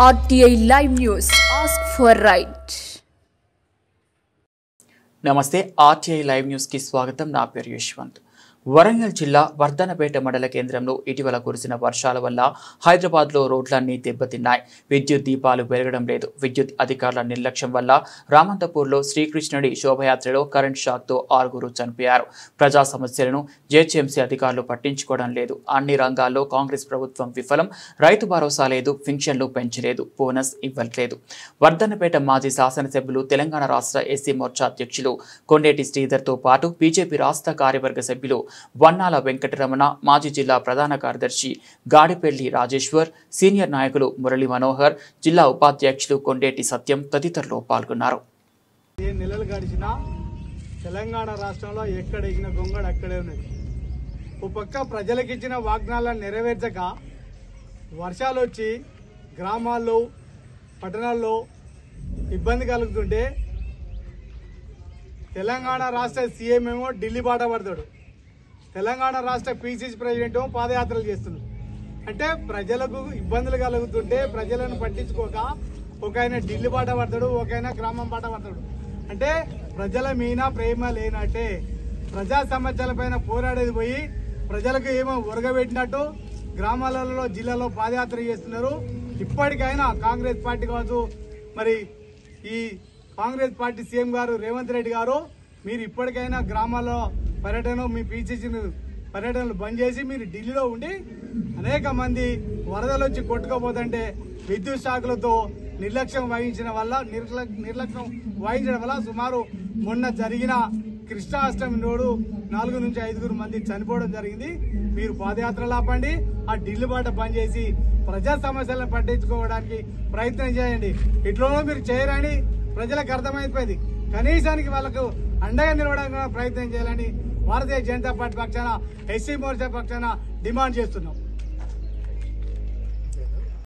RTI Live News. Ask for right. నమస్తే RTI Live News కి స్వాగతం. నా పేరు యశ్వంత్. వరంగల్ జిల్లా వర్ధనపేట మండల కేంద్రంలో ఇటీవల కురిసిన వర్షాల వల్ల హైదరాబాద్లో రోడ్లన్నీ దెబ్బతిన్నాయి. విద్యుత్ దీపాలు వెలగడం లేదు. విద్యుత్ అధికారుల నిర్లక్ష్యం వల్ల రామంతపూర్లో శ్రీకృష్ణుడి శోభయాత్రలో కరెంట్ షాక్తో 6 చనిపోయారు. ప్రజా సమస్యలను జేహెచ్ఎంసీ అధికారులు పట్టించుకోవడం లేదు. అన్ని రంగాల్లో కాంగ్రెస్ ప్రభుత్వం విఫలం. రైతు భరోసా లేదు, పింఛన్లు పెంచలేదు, బోనస్ ఇవ్వట్లేదు. వర్ధనపేట మాజీ శాసనసభ్యులు, తెలంగాణ రాష్ట్ర ఎస్సీ మోర్చా అధ్యక్షులు కొండేటి శ్రీధర్తో పాటు బీజేపీ రాష్ట్ర కార్యవర్గ సభ్యులు వన్నాల వెంకటరమణ, మాజీ జిల్లా ప్రధాన కార్యదర్శి గాడిపెల్లి రాజేశ్వర్, సీనియర్ నాయకులు మురళీ మనోహర్, జిల్లా ఉపాధ్యక్షులు కొండేటి సత్యం తదితరులు పాల్గొన్నారు. నెలలు గడిచినా తెలంగాణ రాష్ట్రంలో ఎక్కడ ఎగిన గొంగడు అక్కడే ఉన్నది. ఓ పక్క ప్రజలకు ఇచ్చిన వాగ్దానాలను నెరవేర్చక వర్షాలు వచ్చి గ్రామాల్లో పట్టణాల్లో ఇబ్బంది కలుగుతుంటే తెలంగాణ రాష్ట్ర సీఎం ఏమో ఢిల్లీ బాట పడతాడు, తెలంగాణ రాష్ట్ర పీసీసీ ప్రెసిడెంట్ ఏమో పాదయాత్రలు చేస్తున్నాడు. అంటే ప్రజలకు ఇబ్బందులు కలుగుతుంటే ప్రజలను పట్టించుకోక ఒక ఆయన ఢిల్లీ బాట పడతాడు, ఒక ఆయన గ్రామం బాట పడతాడు. అంటే ప్రజల మీద ప్రేమ లేనట్టే. ప్రజా సమస్యలపైన పోరాడేది పోయి ప్రజలకు ఏమో ఉరగబెట్టినట్టు గ్రామాలలో జిల్లాలో పాదయాత్ర చేస్తున్నారు. ఇప్పటికైనా కాంగ్రెస్ పార్టీ కావచ్చు, మరి ఈ కాంగ్రెస్ పార్టీ సీఎం గారు రేవంత్ రెడ్డి గారు, మీరు ఇప్పటికైనా గ్రామాల్లో పర్యటన, మీ పీసీసీ పర్యటనలు బంద్ చేసి మీరు ఢిల్లీలో ఉండి అనేక మంది వరదలు వచ్చి కొట్టుకోపోతుంటే విద్యుత్ శాఖలతో నిర్లక్ష్యం వహించడం వల్ల సుమారు మొన్న జరిగిన కృష్ణాష్టమి నాడు 4 నుంచి 5 మంది చనిపోవడం జరిగింది. మీరు పాదయాత్రలు ఆపండి, ఆ ఢిల్లీ బాట బంద్ చేసి ప్రజా సమస్యలను పట్టించుకోవడానికి ప్రయత్నం చేయండి. ఇట్లా మీరు చేయరని ప్రజలకు అర్థమైపోయింది. కనీసానికి వాళ్ళకు అండగా నిలవడానికి ప్రయత్నం చేయాలని భారతీయ జనతా పార్టీ పక్షాన, ఎస్సీ మోర్చా పక్షాన డిమాండ్ చేస్తున్నాం.